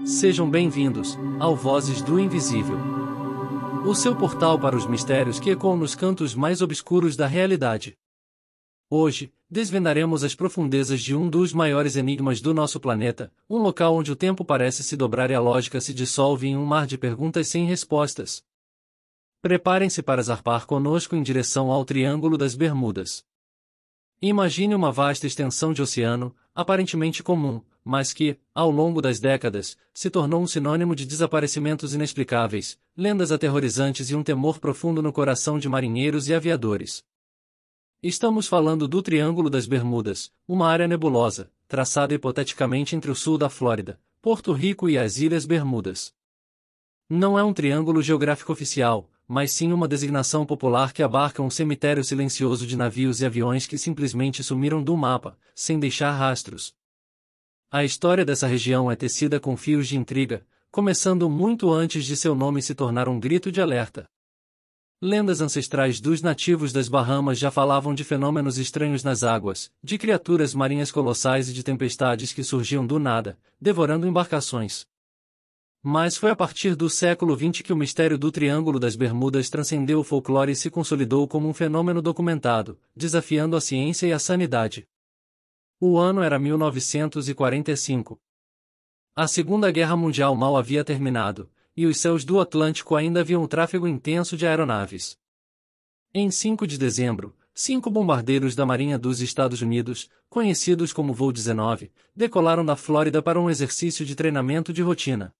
Sejam bem-vindos ao Vozes do Invisível, o seu portal para os mistérios que ecoam nos cantos mais obscuros da realidade. Hoje, desvendaremos as profundezas de um dos maiores enigmas do nosso planeta, um local onde o tempo parece se dobrar e a lógica se dissolve em um mar de perguntas sem respostas. Preparem-se para zarpar conosco em direção ao Triângulo das Bermudas. Imagine uma vasta extensão de oceano, aparentemente comum, mas que, ao longo das décadas, se tornou um sinônimo de desaparecimentos inexplicáveis, lendas aterrorizantes e um temor profundo no coração de marinheiros e aviadores. Estamos falando do Triângulo das Bermudas, uma área nebulosa, traçada hipoteticamente entre o sul da Flórida, Porto Rico e as Ilhas Bermudas. Não é um triângulo geográfico oficial, mas sim uma designação popular que abarca um cemitério silencioso de navios e aviões que simplesmente sumiram do mapa, sem deixar rastros. A história dessa região é tecida com fios de intriga, começando muito antes de seu nome se tornar um grito de alerta. Lendas ancestrais dos nativos das Bahamas já falavam de fenômenos estranhos nas águas, de criaturas marinhas colossais e de tempestades que surgiam do nada, devorando embarcações. Mas foi a partir do século XX que o mistério do Triângulo das Bermudas transcendeu o folclore e se consolidou como um fenômeno documentado, desafiando a ciência e a sanidade. O ano era 1945. A Segunda Guerra Mundial mal havia terminado, e os céus do Atlântico ainda haviam um tráfego intenso de aeronaves. Em 5 de dezembro, 5 bombardeiros da Marinha dos Estados Unidos, conhecidos como Voo 19, decolaram da Flórida para um exercício de treinamento de rotina.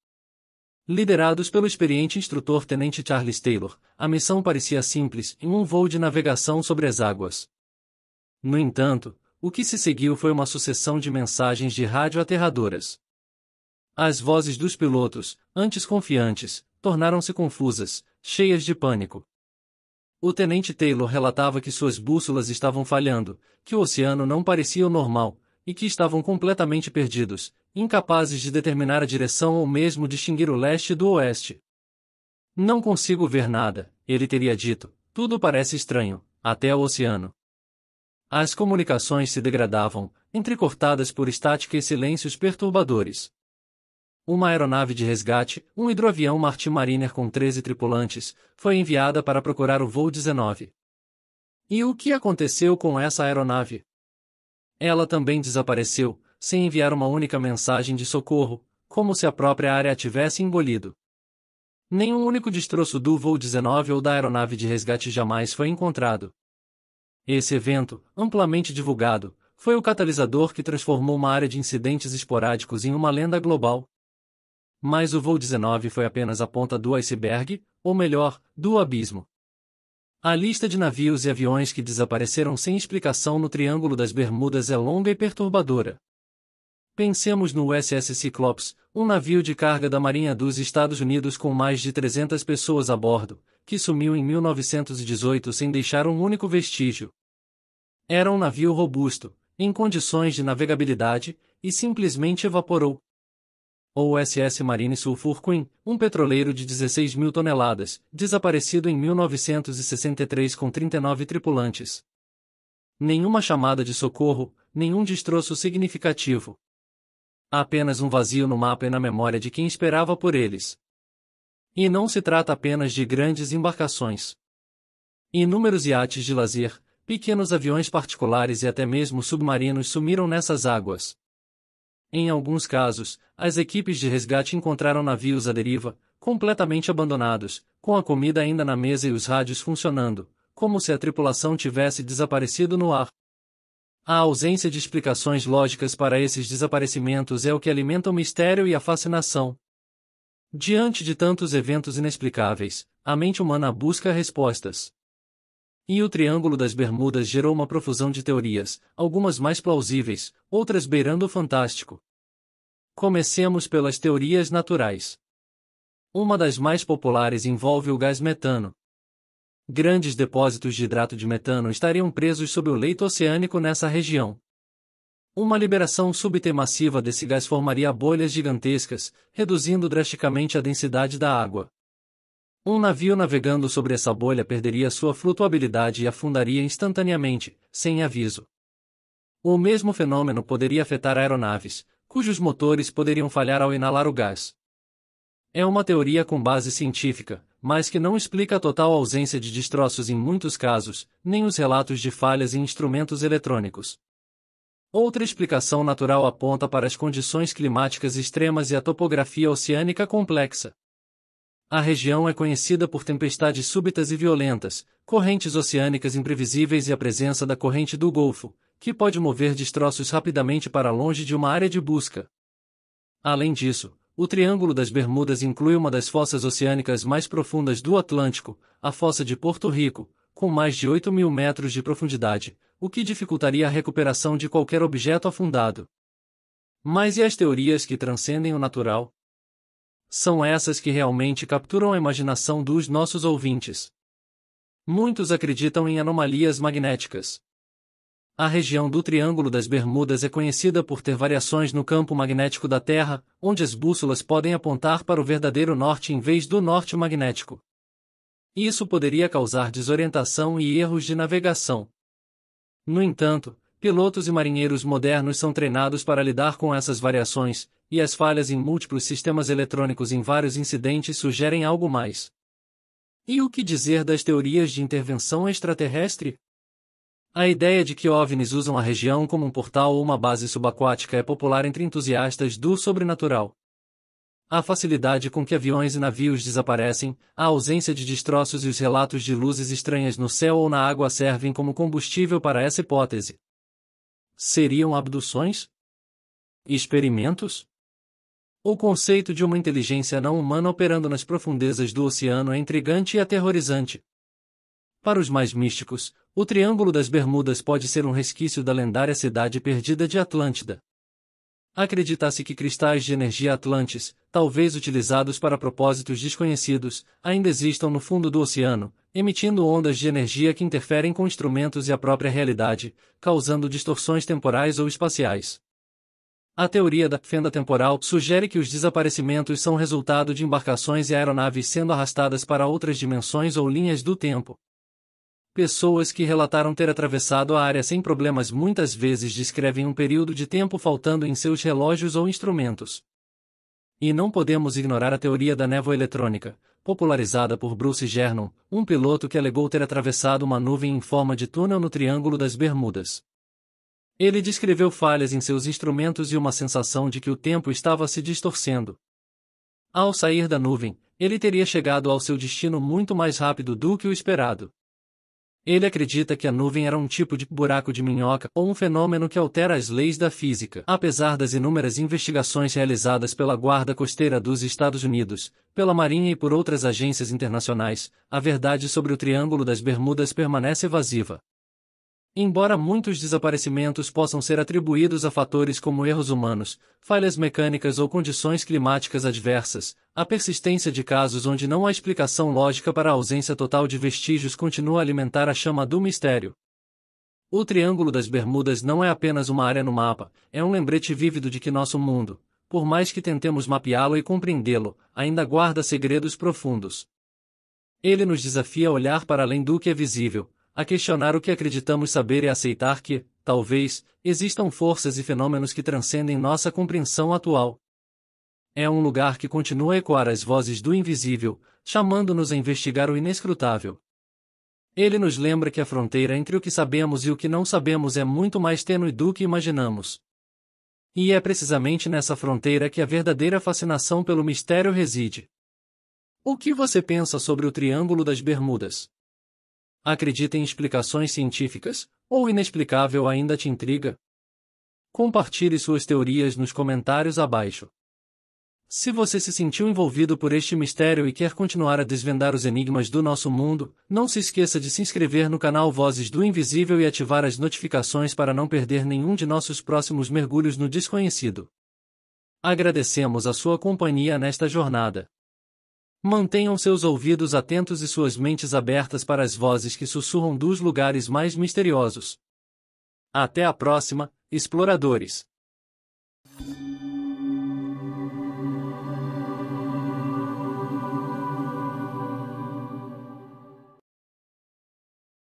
Liderados pelo experiente instrutor Tenente Charles Taylor, a missão parecia simples, em um voo de navegação sobre as águas. No entanto, o que se seguiu foi uma sucessão de mensagens de rádio aterradoras. As vozes dos pilotos, antes confiantes, tornaram-se confusas, cheias de pânico. O Tenente Taylor relatava que suas bússolas estavam falhando, que o oceano não parecia o normal, e que estavam completamente perdidos, incapazes de determinar a direção ou mesmo distinguir o leste do oeste. Não consigo ver nada, ele teria dito, tudo parece estranho, até o oceano. As comunicações se degradavam, entrecortadas por estática e silêncios perturbadores. Uma aeronave de resgate, um hidroavião Martin com 13 tripulantes, foi enviada para procurar o voo 19. E o que aconteceu com essa aeronave? Ela também desapareceu, sem enviar uma única mensagem de socorro, como se a própria área a tivesse engolido. Nenhum único destroço do voo 19 ou da aeronave de resgate jamais foi encontrado. Esse evento, amplamente divulgado, foi o catalisador que transformou uma área de incidentes esporádicos em uma lenda global. Mas o voo 19 foi apenas a ponta do iceberg, ou melhor, do abismo. A lista de navios e aviões que desapareceram sem explicação no Triângulo das Bermudas é longa e perturbadora. Pensemos no USS Cyclops, um navio de carga da Marinha dos Estados Unidos com mais de 300 pessoas a bordo, que sumiu em 1918 sem deixar um único vestígio. Era um navio robusto, em condições de navegabilidade, e simplesmente evaporou. O USS Marine Sulphur Queen, um petroleiro de 16 mil toneladas, desaparecido em 1963 com 39 tripulantes. Nenhuma chamada de socorro, nenhum destroço significativo. Apenas um vazio no mapa e na memória de quem esperava por eles. E não se trata apenas de grandes embarcações. Inúmeros iates de lazer, pequenos aviões particulares e até mesmo submarinos sumiram nessas águas. Em alguns casos, as equipes de resgate encontraram navios à deriva, completamente abandonados, com a comida ainda na mesa e os rádios funcionando, como se a tripulação tivesse desaparecido no ar. A ausência de explicações lógicas para esses desaparecimentos é o que alimenta o mistério e a fascinação. Diante de tantos eventos inexplicáveis, a mente humana busca respostas. E o Triângulo das Bermudas gerou uma profusão de teorias, algumas mais plausíveis, outras beirando o fantástico. Comecemos pelas teorias naturais. Uma das mais populares envolve o gás metano. Grandes depósitos de hidrato de metano estariam presos sob o leito oceânico nessa região. Uma liberação súbita e massiva desse gás formaria bolhas gigantescas, reduzindo drasticamente a densidade da água. Um navio navegando sobre essa bolha perderia sua flutuabilidade e afundaria instantaneamente, sem aviso. O mesmo fenômeno poderia afetar aeronaves, cujos motores poderiam falhar ao inalar o gás. É uma teoria com base científica, mas que não explica a total ausência de destroços em muitos casos, nem os relatos de falhas em instrumentos eletrônicos. Outra explicação natural aponta para as condições climáticas extremas e a topografia oceânica complexa. A região é conhecida por tempestades súbitas e violentas, correntes oceânicas imprevisíveis e a presença da corrente do Golfo, que pode mover destroços rapidamente para longe de uma área de busca. Além disso, o Triângulo das Bermudas inclui uma das fossas oceânicas mais profundas do Atlântico, a Fossa de Porto Rico, com mais de 8.000 metros de profundidade, o que dificultaria a recuperação de qualquer objeto afundado. Mas e as teorias que transcendem o natural? São essas que realmente capturam a imaginação dos nossos ouvintes. Muitos acreditam em anomalias magnéticas. A região do Triângulo das Bermudas é conhecida por ter variações no campo magnético da Terra, onde as bússolas podem apontar para o verdadeiro norte em vez do norte magnético. Isso poderia causar desorientação e erros de navegação. No entanto, pilotos e marinheiros modernos são treinados para lidar com essas variações, e as falhas em múltiplos sistemas eletrônicos em vários incidentes sugerem algo mais. E o que dizer das teorias de intervenção extraterrestre? A ideia de que OVNIs usam a região como um portal ou uma base subaquática é popular entre entusiastas do sobrenatural. A facilidade com que aviões e navios desaparecem, a ausência de destroços e os relatos de luzes estranhas no céu ou na água servem como combustível para essa hipótese. Seriam abduções? Experimentos? O conceito de uma inteligência não humana operando nas profundezas do oceano é intrigante e aterrorizante. Para os mais místicos, o Triângulo das Bermudas pode ser um resquício da lendária cidade perdida de Atlântida. Acredita-se que cristais de energia Atlantis, talvez utilizados para propósitos desconhecidos, ainda existam no fundo do oceano, emitindo ondas de energia que interferem com instrumentos e a própria realidade, causando distorções temporais ou espaciais. A teoria da fenda temporal sugere que os desaparecimentos são resultado de embarcações e aeronaves sendo arrastadas para outras dimensões ou linhas do tempo. Pessoas que relataram ter atravessado a área sem problemas muitas vezes descrevem um período de tempo faltando em seus relógios ou instrumentos. E não podemos ignorar a teoria da névoa eletrônica, popularizada por Bruce Gernon, um piloto que alegou ter atravessado uma nuvem em forma de túnel no Triângulo das Bermudas. Ele descreveu falhas em seus instrumentos e uma sensação de que o tempo estava se distorcendo. Ao sair da nuvem, ele teria chegado ao seu destino muito mais rápido do que o esperado. Ele acredita que a nuvem era um tipo de buraco de minhoca ou um fenômeno que altera as leis da física. Apesar das inúmeras investigações realizadas pela Guarda Costeira dos Estados Unidos, pela Marinha e por outras agências internacionais, a verdade sobre o Triângulo das Bermudas permanece evasiva. Embora muitos desaparecimentos possam ser atribuídos a fatores como erros humanos, falhas mecânicas ou condições climáticas adversas, a persistência de casos onde não há explicação lógica para a ausência total de vestígios continua a alimentar a chama do mistério. O Triângulo das Bermudas não é apenas uma área no mapa, é um lembrete vívido de que nosso mundo, por mais que tentemos mapeá-lo e compreendê-lo, ainda guarda segredos profundos. Ele nos desafia a olhar para além do que é visível, a questionar o que acreditamos saber e a aceitar que, talvez, existam forças e fenômenos que transcendem nossa compreensão atual. É um lugar que continua a ecoar as vozes do invisível, chamando-nos a investigar o inescrutável. Ele nos lembra que a fronteira entre o que sabemos e o que não sabemos é muito mais tênue do que imaginamos. E é precisamente nessa fronteira que a verdadeira fascinação pelo mistério reside. O que você pensa sobre o Triângulo das Bermudas? Acredita em explicações científicas, ou o inexplicável ainda te intriga? Compartilhe suas teorias nos comentários abaixo. Se você se sentiu envolvido por este mistério e quer continuar a desvendar os enigmas do nosso mundo, não se esqueça de se inscrever no canal Vozes do Invisível e ativar as notificações para não perder nenhum de nossos próximos mergulhos no desconhecido. Agradecemos a sua companhia nesta jornada. Mantenham seus ouvidos atentos e suas mentes abertas para as vozes que sussurram dos lugares mais misteriosos. Até a próxima, exploradores!